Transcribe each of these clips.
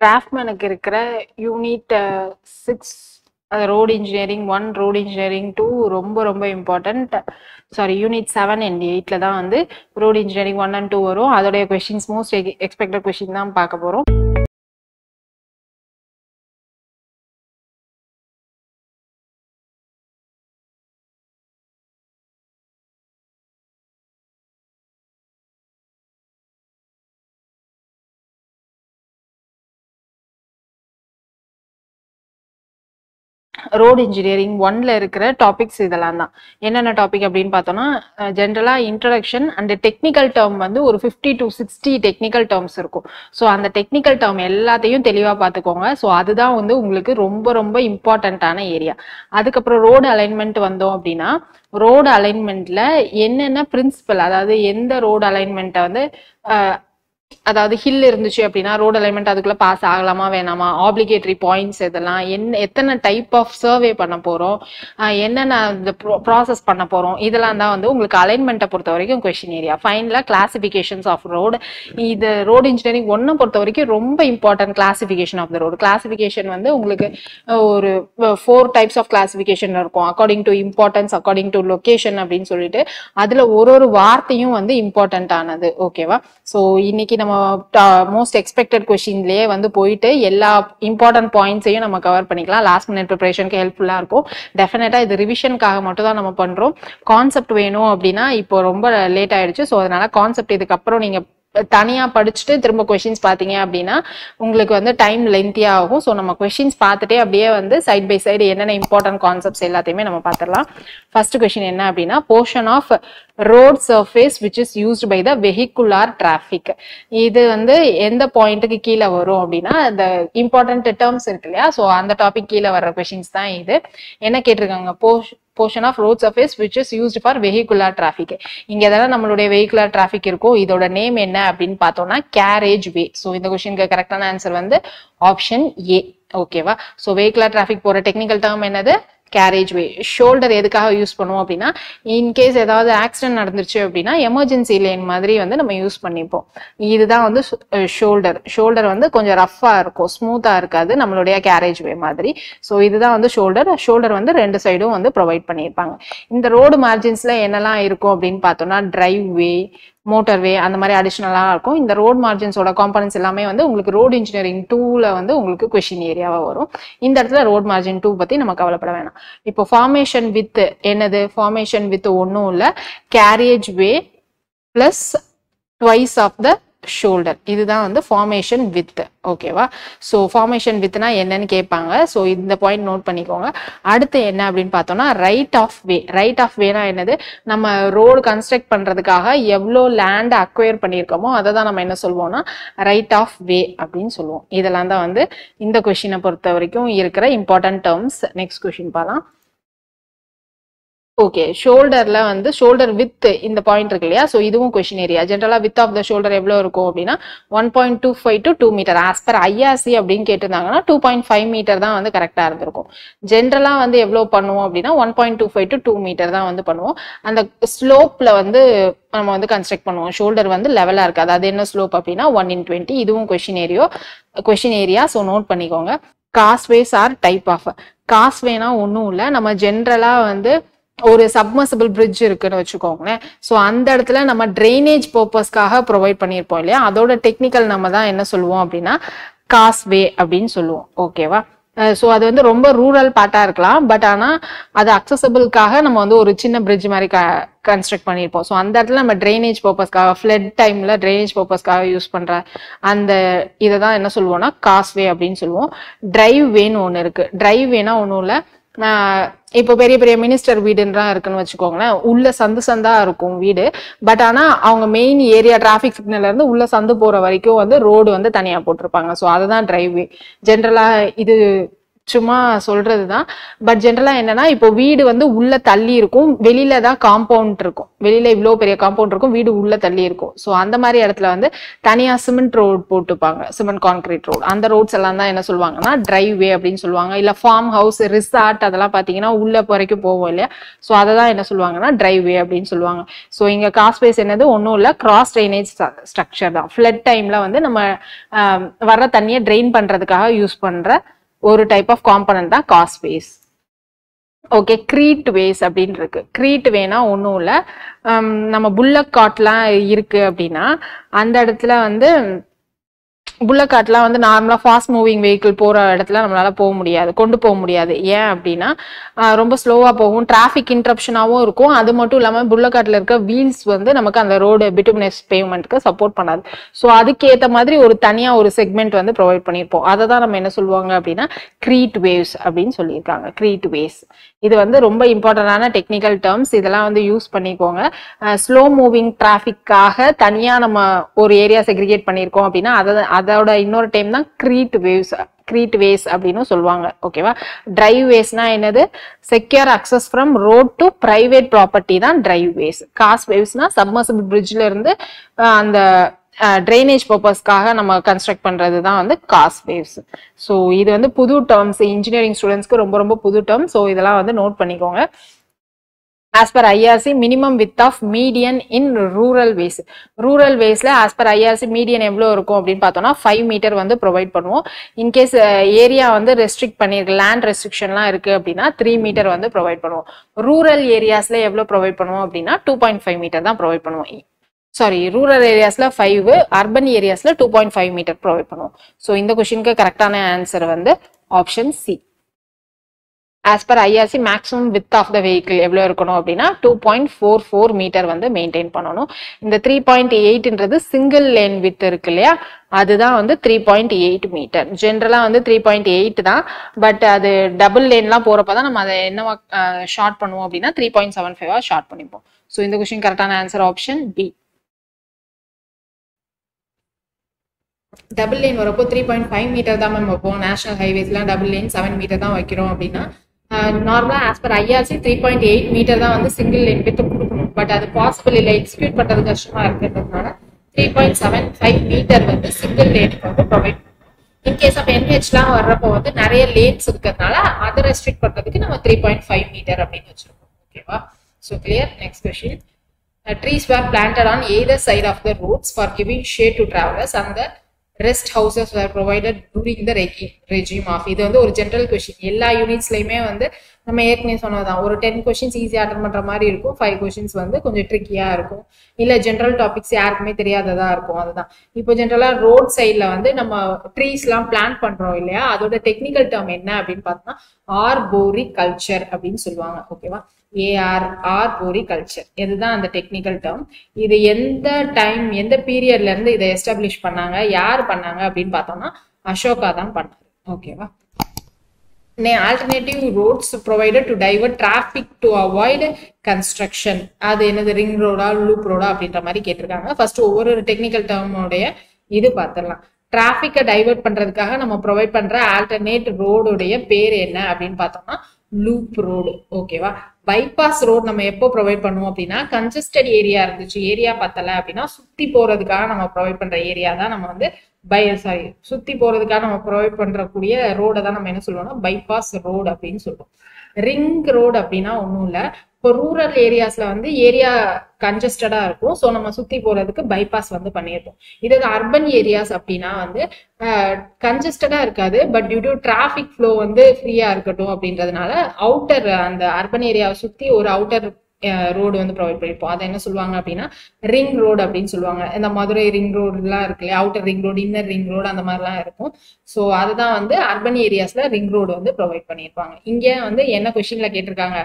டிராஃப்ட்மேனுக்கு இருக்கிற unit 6 road engineering 1 road engineering 2 ரொம்ப ரொம்ப இம்பார்ட்டன்ட். சாரி, யூனிட் 7 அண்ட் 8ல தான் வந்து ரோட் இன்ஜினியரிங் 1 and 2 வரும். அதோடைய கொஸ்டின்ஸ் மோஸ்ட் எக்ஸ்பெக்டட் கொஸ்டின் தான் பார்க்க போறோம். ரோட் இன்ஜினியரிங் 1ல இருக்கிற டாபிக்ஸ் இதெல்லாம் தான். என்னென்ன டாபிக் அப்படின்னு பார்த்தோம்னா, ஜென்ரலா இன்ட்ரடக்ஷன் அண்ட் டெக்னிக்கல் டேர்ம் வந்து ஒரு 50 to 60 டெக்னிக்கல் டேர்ம்ஸ் இருக்கும். ஸோ அந்த டெக்னிக்கல் டேர்ம் எல்லாத்தையும் தெளிவாக பார்த்துக்கோங்க. ஸோ அதுதான் வந்து உங்களுக்கு ரொம்ப ரொம்ப இம்பார்ட்டண்ட்டான ஏரியா. அதுக்கப்புறம் ரோடு அலைன்மெண்ட் வந்தோம் அப்படின்னா, ரோடு அலைன்மெண்ட்ல என்னென்ன பிரின்சிபல், அதாவது எந்த ரோடு அலைன்மெண்ட்டை வந்து அதாவது ஹில் இருந்துச்சு அப்படின்னா ரோட் அலைன்மெண்ட் அதுக்குள்ள பாஸ் ஆகலாமா வேணாமா, ஆப்ளிகேட்டரி பாயிண்ட்ஸ் இதெல்லாம் எத்தனை டைப் ஆஃப் சர்வே பண்ண போறோம், என்னென்ன ப்ராசஸ் பண்ண போறோம், இதெல்லாம் தான் வந்து உங்களுக்கு அலைன்மெண்ட்டை பொறுத்த வரைக்கும் கொஸ்டின் ஏரியா. ஃபைனலா கிளாசிபிகேஷன்ஸ் ஆஃப் ரோடு. இது ரோட் இன்ஜினியரிங் 1 பொறுத்த வரைக்கும் ரொம்ப important classification of the road. Classification வந்து உங்களுக்கு ஒரு 4 டைப்ஸ் ஆஃப் கிளாசிபிகேஷன் இருக்கும். According to importance, according to location அப்படின்னு சொல்லிட்டு அதுல ஒரு வார்த்தையும் வந்து இம்பார்ட்டன்ட் ஆனது. ஓகேவா? ஸோ இன்னைக்கு நம்ம மோஸ்ட் எக்ஸ்பெக்டட் கொஸ்டின்லயே வந்து போயிட்டு எல்லா இம்பார்ட்டன்ட் பாயிண்ட்ஸையும் நம்ம கவர் பண்ணிக்கலாம். லாஸ்ட் மினிட் ப்ரிப்பரேஷனுக்கு ஹெல்ப்ஃபுல்லா இருக்கும். டெஃபினட்டா இது ரிவிஷனுக்காக மட்டும் தான் நம்ம பண்றோம். கான்செப்ட் வேணும் அப்படின்னா இப்போ ரொம்ப லேட் ஆயிடுச்சு. ஸோ அதனால கான்செப்ட் இதுக்கப்புறம் நீங்க தனியா படிச்சுட்டு திரும்ப கொஸ்டின்ஸ் பாத்தீங்க அப்படின்னா உங்களுக்கு வந்து டைம் லென்த்தியா ஆகும். ஸோ நம்ம கொஸ்டின்ஸ் பார்த்துட்டே அப்படியே வந்து சைட் பை சைடு என்னென்ன இம்பார்ட்டன்ட் கான்செப்ட்ஸ் எல்லாத்தையுமே நம்ம பார்த்துடலாம். ஃபர்ஸ்ட் கொஸ்டின் என்ன அப்படின்னா, portion of road surface which is used by the vehicular traffic. இது வந்து எந்த பாயிண்ட்டுக்கு கீழே வரும் அப்படின்னா, இந்த இம்பார்ட்டன்ட் டேர்ம்ஸ் இருக்கு இல்லையா, ஸோ அந்த டாபிக் கீழே வர்ற கொஸ்டின்ஸ் தான் இது. என்ன கேட்டிருக்காங்க, portion of road surface which is used for vehicular traffic. இங்க எதனா நம்மளுடைய vehicular traffic இருக்கும், இதோட நேம் என்ன அப்படின்னு பார்த்தோம்னா carriage way. சோ இந்த क्वेश्चनக்கு கரெக்டான ஆன்சர் வந்து ஆப்ஷன் ஏ. ஓகேவா? சோ vehicular traffic போற டெக்னிக்கல் டேர்ம் என்னது? கேரேஜ் வே. ஷோல்டர் எதுக்காக யூஸ் பண்ணுவோம் அப்படின்னா, இன்கேஸ் ஏதாவது ஆக்சிடென்ட் நடந்துருச்சு அப்படின்னா எமர்ஜென்சி லேன் மாதிரி வந்து நம்ம யூஸ் பண்ணிப்போம். இதுதான் வந்து ஷோல்டர். ஷோல்டர் வந்து கொஞ்சம் ரஃபா இருக்கும், ஸ்மூத்தா இருக்காது நம்மளுடைய கேரேஜ் வே மாதிரி. ஸோ இதுதான் வந்து ஷோல்டர். ஷோல்டர் வந்து ரெண்டு சைடும் வந்து ப்ரொவைட் பண்ணியிருப்பாங்க. இந்த ரோடு மார்ஜின்ஸ்ல என்னெல்லாம் இருக்கும் அப்படின்னு பார்த்தோம்னா, டிரைவ் வே, மோட்டர்வே, அந்த மாதிரி அடிஷனலா இருக்கும். இந்த ரோட் மார்ஜின்ஸோட காம்பனன்ட்ஸ் எல்லாமே வந்து உங்களுக்கு ரோட் இன்ஜினியரிங் 2ல வந்து உங்களுக்கு கொஸ்டின் ஏரியாவா வரும். இந்த இடத்துல ரோட் மார்ஜின் 2 பத்தி நம்ம கவலைப்பட வேணாம். இப்போ ஃபார்மேஷன் வித் என்னது? ஃபார்மேஷன் வித் ஒன்னும் இல்ல, carriage way plus twice of the shoulder. இதுதான் வந்து ஃபார்மேஷன் வித். ஓகேவா? ஸோ ஃபார்மேஷன் வித்னா என்னன்னு கேட்பாங்க. ஸோ இந்த பாயிண்ட் நோட் பண்ணிக்கோங்க. அடுத்து என்ன அப்படின்னு பார்த்தோம்னா, right of way. Right of வேனா என்னது? நம்ம ரோடு கன்ஸ்ட்ரக்ட் பண்றதுக்காக எவ்வளோ லேண்ட் அக்வயர் பண்ணியிருக்கோமோ அதை தான் நம்ம என்ன சொல்லுவோம்னா ரைட் ஆஃப் வே அப்படின்னு சொல்லுவோம். இதெல்லாம் தான் வந்து இந்த கொஸ்டினை பொறுத்த வரைக்கும் இருக்கிற இம்பார்ட்டன்ட் டேர்ம்ஸ். நெக்ஸ்ட் கொஸ்டின் பார்க்கலாம். ஓகே, ஷோல்டர்ல வந்து ஷோல்டர் வித் இந்த பாயிண்ட் இருக்கு இல்லையா, ஸோ இதுவும் கொஸ்டின் ஏரியா. ஜென்ரலா வித் ஆஃப் த ஷோல்டர் எவ்வளோ இருக்கும் அப்படின்னா 1.25 to 2 metre. As per IRC அப்படின்னு கேட்டிருந்தாங்கன்னா 2.5 மீட்டர் தான் வந்து கரெக்டா இருந்திருக்கும். ஜென்ரலா வந்து எவ்வளோ பண்ணுவோம் அப்படின்னா 1.25 to 2 மீட்டர் தான் வந்து பண்ணுவோம். அந்த ஸ்லோப்ல வந்து நம்ம வந்து கன்ஸ்ட்ரக்ட் பண்ணுவோம். ஷோல்டர் வந்து லெவலா இருக்காது. அது என்ன ஸ்லோப் அப்படின்னா 1/20. இதுவும் கொஸ்டின் ஏரியா. ஸோ நோட் பண்ணிக்கோங்க. காஸ்வேஸ் ஆர் டைப் ஆஃப். காஸ்வேனா ஒன்றும் இல்லை, நம்ம ஜென்ரலா வந்து ஒரு சப்மர்சிபிள் பிரிட்ஜ் இருக்குன்னு வச்சுக்கோங்களேன். ஸோ அந்த இடத்துல நம்ம ட்ரைனேஜ் பர்பஸ்க்காக ப்ரொவைட் பண்ணியிருப்போம் இல்லையா, அதோட டெக்னிக்கல் நம்ம தான் என்ன சொல்லுவோம் அப்படின்னா காஸ்வே அப்படின்னு சொல்லுவோம். ஓகேவா? ஸோ அது வந்து ரொம்ப ரூரல் பார்ட்டா இருக்கலாம், பட் ஆனால் அது அக்சசபிளுக்காக நம்ம வந்து ஒரு சின்ன பிரிட்ஜ் மாதிரி கன்ஸ்ட்ரக்ட் பண்ணியிருப்போம். ஸோ அந்த இடத்துல நம்ம ட்ரைனேஜ் பர்பஸ்க்காக, ஃப்ளட் டைம்ல ட்ரைனேஜ் பர்பஸ்க்காக யூஸ் பண்ற அந்த இதை தான் என்ன சொல்லுவோம்னா காஸ்வே அப்படின்னு சொல்லுவோம். டிரைவ் வேன்னு ஒன்று இருக்கு. டிரைவ் வேனா ஒன்றும் இல்லை, இப்போ பெரிய பெரிய மினிஸ்டர் வீடுன்றா இருக்குன்னு வச்சுக்கோங்களேன். உள்ள சந்தா இருக்கும் வீடு, பட் ஆனா அவங்க மெயின் ஏரியா டிராபிக் சிக்னல்ல இருந்து உள்ள சந்து போற வரைக்கும் வந்து ரோடு வந்து தனியா போட்டிருப்பாங்க. ஸோ அதுதான் டிரைவ்வே. ஜென்ரலா இது சும்மா சொல்றதுதான். பட் ஜென்ரலா என்னன்னா, இப்போ வீடு வந்து உள்ள தள்ளி இருக்கும், வெளியில தான் காம்பவுண்ட் இருக்கும், வெளியில இவ்வளவு பெரிய காம்பவுண்ட் இருக்கும், வீடு உள்ள தள்ளி இருக்கும். ஸோ அந்த மாதிரி இடத்துல வந்து தனியா சிமெண்ட் ரோடு போட்டுப்பாங்க, சிமெண்ட் கான்கிரீட் ரோடு. அந்த ரோட்ஸ் எல்லாம் தான் என்ன சொல்லுவாங்கன்னா டிரைவே அப்படின்னு சொல்லுவாங்க. இல்ல ஃபார்ம் ஹவுஸ், ரிசார்ட் அதெல்லாம் பாத்தீங்கன்னா உள்ள வரைக்கும் போவோம் இல்லையா, ஸோ அதை தான் என்ன சொல்லுவாங்கன்னா டிரைவே அப்படின்னு சொல்லுவாங்க. ஸோ இங்க காஸ்வேஸ் என்னது ஒன்றும் இல்லை, கிராஸ் ட்ரைனேஜ் ஸ்ட்ரக்சர் தான். ஃபிளட் டைம்ல வந்து நம்ம வர்ற தண்ணியை ட்ரெயின் பண்றதுக்காக யூஸ் பண்ற ஒரு டைப் ஆஃப் காம்பனன்ட் தான் காஸ்வேஸ். ஓகே, கிரீட் வேஸ் அப்படின்னு இருக்கு. கிரீட் வேனா ஒன்றும் இல்லை, நம்ம புல்லக் காட்லாம் இருக்கு அப்படின்னா அந்த இடத்துல வந்து புல்லக் கார்ட்லாம் வந்து நார்மலா ஃபாஸ்ட் மூவிங் வெஹிக்கிள் போற இடத்துல நம்மளால போக முடியாது, கொண்டு போக முடியாது. ஏன் அப்படின்னா ரொம்ப ஸ்லோவா போகும், டிராபிக் இன்டரப்ஷனாகவும் இருக்கும். அது மட்டும் இல்லாம புல்லக் கார்ட்ல இருக்க வீல்ஸ் வந்து நமக்கு அந்த ரோடு பிட்டுமினஸ் பேவ்மெண்ட்க்கு சப்போர்ட் பண்ணாது. ஸோ அதுக்கேற்ற மாதிரி ஒரு தனியா ஒரு செக்மெண்ட் வந்து ப்ரொவைட் பண்ணியிருப்போம். அதை தான் நம்ம என்ன சொல்லுவாங்க அப்படின்னா கிரீட் வேவ்ஸ் அப்படின்னு சொல்லியிருக்காங்க. கிரீட் வேவ்ஸ் இது வந்து ரொம்ப இம்பார்ட்டன்டான டெக்னிக்கல் டேர்ம்ஸ், இதெல்லாம் வந்து யூஸ் பண்ணிக்கோங்க. ஸ்லோ மூவிங் டிராஃபிக்காக தனியா நம்ம ஒரு ஏரியா செக்ரிகேட் பண்ணியிருக்கோம் அப்படின்னா அதோட இன்னொரு டைம் தான் கிரீட் வேஸ் அப்படின்னு சொல்லுவாங்க. ஓகேவா. டிரைவ் வேஸ்னா என்னது, secure access from road to private property தான் டிரைவ் வேஸ். காஸ் வேவ்ஸ்னா சப்மர்சிபிள் பிரிட்ஜ்ல இருந்து அந்த ட்ரைனேஜ் பர்பஸ்க்காக நம்ம கன்ஸ்ட்ரக்ட் பண்றது தான் வந்து காஸ் வேவ்ஸ். ஸோ இது வந்து புது டேர்ம்ஸ், இன்ஜினியரிங் ஸ்டூடெண்ட்ஸ்க்கு ரொம்ப ரொம்ப புது டேர்ம். ஸோ இதெல்லாம் வந்து நோட் பண்ணிக்கோங்க. As per IRC, minimum width of median in rural ways. Rural waysல as per IRC median எவ்வளோ இருக்கும் அப்படின்னு பார்த்தோம்னா 5 மீட்டர் வந்து ப்ரொவைட் பண்ணுவோம். இன்கேஸ் ஏரியா வந்து ரெஸ்ட்ரிக்ட் பண்ணிருக்கு, லேண்ட் ரெஸ்ட்ரிக்ஷன்லாம் இருக்கு அப்படின்னா 3 மீட்டர் வந்து ப்ரொவைட் பண்ணுவோம். ரூரல் ஏரியாஸ்ல எவ்வளோ ப்ரொவைட் பண்ணுவோம் அப்படின்னா 2.5 மீட்டர் தான் ப்ரொவைட் பண்ணுவோம். சாரி, ரூரல் ஏரியாஸ்ல 5, அர்பன் ஏரியாஸ்ல 2.5 மீட்டர் ப்ரொவைட் பண்ணுவோம். ஸோ இந்த கொஸ்டினுக்கு கரெக்டான ஆன்சர் வந்து option C. As per IRC, maximum width of the vehicle எவ்வளோ இருக்கணும் அப்படின்னா 2.44 மீட்டர் வந்து மெயின்டைன் பண்ணணும். இந்த 3.8ன்றது சிங்கிள் லேன் வித் இருக்கு இல்லையா, அதுதான் வந்து 3.8 மீட்டர். ஜென்ரலா வந்து 3.8 தான், பட் அது டபுள் லேன்லாம் போறப்பதான் நம்ம அதை என்னவா ஷார்ட் பண்ணுவோம் அப்படின்னா 3.75 ஷார்ட் பண்ணிப்போம். ஸோ இந்த கொஸ்டின் கரெக்டான answer option B. Double lane வரப்போ 3.5 மீட்டர் தான் மேம் வைப்போம். நேஷனல் ஹைவேஸ்லாம் டபுள் லேன் 7 மீட்டர் தான் வைக்கிறோம் அப்படின்னா நார்மலா ஆஸ் பர் ஐஆர்சி 3.8 மீட்டர் தான் வந்து சிங்கிள் லேன் வித் கொடுக்கணும். பட் அது பாசிபிள் இல்லை, எக்ஸிக்யூட் பண்றது கஷ்டமா இருக்கிறதுனால 3.75 மீட்டர் வந்து சிங்கிள் லேனுக்கு வந்து ப்ரொவைட் பண்ணுவோம். இன்கேஸ் ஆஃப் என்ஹெச்லாம் வர்றப்போ வந்து நிறைய லேன்ஸ் இருக்கிறதுனால அதை ரெஸ்ட்ரிக்ட் பண்றதுக்கு நம்ம 3.5 மீட்டர் அப்படின்னு வச்சிருக்கோம். ஓகேவா. So clear. Next question. Trees were planted on either side of the roads for giving shade to travelers and the rest houses were provided during the regime of. இது வந்து ஒரு ஜென்ரல் கொஸ்டின். எல்லா யூனிட்ஸ்லயுமே வந்து நம்ம ஏற்கனவே சொன்னதான், ஒரு 10 கொஸ்டின்ஸ் ஈஸியா அட்டன் பண்ற மாதிரி இருக்கும், 5 கொஸ்டின்ஸ் வந்து கொஞ்சம் ட்ரிக்கியா இருக்கும், இல்ல ஜென்ரல் டாபிக்ஸ் யாருக்குமே தெரியாததா இருக்கும். அதுதான் இப்போ ஜென்ரலா ரோட் சைட்ல வந்து நம்ம ட்ரீஸ் எல்லாம் பிளான் பண்றோம் இல்லையா, அதோட டெக்னிக்கல் டேர்ம் என்ன அப்படின்னு பார்த்தோம்னா ஆர்போரிகல்ச்சர் அப்படின்னு சொல்லுவாங்க. ஓகேவா. ஆர்போரிகல்ச்சர் இதுதான் அந்த டெக்னிக்கல் டேர்ம். இது எந்த டைம், எந்த பீரியட்ல இருந்து இதை எஸ்டாப்ளிஷ் பண்ணாங்க, யார் பண்ணாங்க அப்படின்னு பார்த்தோம்னா அசோகா தான் பண்ணாரு. ஓகேவா. Alternative roads provided to divert traffic to avoid construction. அது என்னது, ரிங் ரோடா லூப் ரோடா அப்படின்ற மாதிரி கேட்டிருக்காங்க. ஃபர்ஸ்ட் ஒவ்வொரு டெக்னிக்கல் டேர்மோடைய இது பார்த்துடலாம். டிராபிக்கை டைவர்ட் பண்றதுக்காக நம்ம ப்ரொவைட் பண்ற ஆல்டர்னேட் ரோடுடைய பேர் என்ன அப்படின்னு பார்த்தோம்னா லூப் ரோடு. ஓகேவா. பைபாஸ் ரோடு நம்ம எப்போ ப்ரொவைட் பண்ணுவோம் அப்படின்னா கன்ஜஸ்டட் ஏரியா இருந்துச்சு, ஏரியா பத்தல அப்படின்னா சுத்தி போறதுக்காக நம்ம ப்ரொவைட் பண்ற ஏரியா தான் நம்ம வந்து சுத்தி போறதுக்காக நம்ம ப்ரொவைட் பண்றக்கூடிய ரோடை தான் நம்ம என்ன சொல்லுவோம்னா பைபாஸ் ரோடு அப்படின்னு சொல்லுவோம். ரிங் ரோடு அப்படின்னா ஒன்றும் இல்லை, இப்போ ரூரல் ஏரியாஸ்ல வந்து ஏரியா கன்ஜஸ்டடா இருக்கும், ஸோ நம்ம சுத்தி போறதுக்கு பைபாஸ் வந்து பண்ணியிருப்போம். இது அர்பன் ஏரியாஸ் அப்படின்னா வந்து கன்ஜஸ்டடா இருக்காது, but due to traffic flow வந்து ஃப்ரீயா இருக்கட்டும் அப்படின்றதுனால அவுட்டர் அந்த அர்பன் ஏரியாவை சுத்தி ஒரு அவுட்டர் ரோடு வந்து ப்ரொவைட் பண்ணிருப்போம். அதை என்ன சொல்லுவாங்க அப்படின்னா ரிங் ரோடு அப்படின்னு சொல்லுவாங்க. இந்த மதுரை ரிங் ரோடு எல்லாம் இருக்கு இல்லையா, outer ring road, inner ring road அந்த மாதிரிலாம் இருக்கும். ஸோ அதுதான் வந்து அர்பன் ஏரியாஸ்ல ரிங் ரோடு வந்து ப்ரொவைட் பண்ணியிருப்பாங்க. இங்க வந்து என்ன கொஸ்டின்ல கேட்டிருக்காங்க,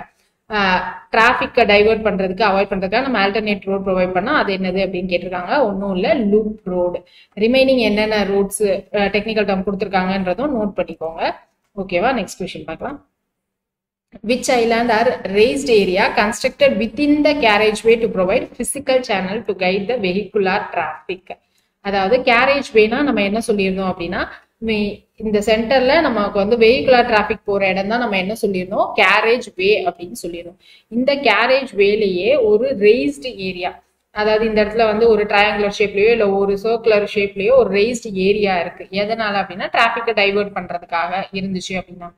டிராபிக்கை டைவர்ட் பண்றதுக்கு அவாய்ட் பண்றதுக்காக நம்ம ஆல்டர்னேட் ரோடு ப்ரொவைட் பண்ணா அது என்னது அப்படின்னு கேட்டிருக்காங்க. ஒன்றும் இல்லை, லூப் ரோடு. ரிமைனிங் என்னென்ன ரோட்ஸ் டெக்னிக்கல் டேர்ம் கொடுத்துருக்காங்கன்றதும் நோட் பண்ணிக்கோங்க. ஓகேவா. நெக்ஸ்ட் கொஸ்டின் பார்க்கலாம். Which island are raised area constructed within the carriageway to provide physical channel to guide the vehicular traffic? அதாவது கேரேஜ் வேனா நம்ம என்ன சொல்லியிருந்தோம் அப்படின்னா இந்த சென்டர்ல நமக்கு வந்து வெஹிகுலர் டிராபிக் போற இடம் தான் நம்ம என்ன சொல்லியிருந்தோம், கேரேஜ் வே அப்படின்னு சொல்லியிருந்தோம். இந்த கேரேஜ் வேலையே ஒரு ரெய்ஸ்டு ஏரியா, அதாவது இந்த இடத்துல வந்து ஒரு ட்ரையாங்குலர் ஷேப்லயோ இல்ல ஒரு சர்க்குலர் ஷேப்லயோ ஒரு ரெய்ஸ்டு ஏரியா இருக்கு. எதனால அப்படின்னா டிராபிக்கை டைவர்ட் பண்றதுக்காக இருந்துச்சு அப்படின்னா.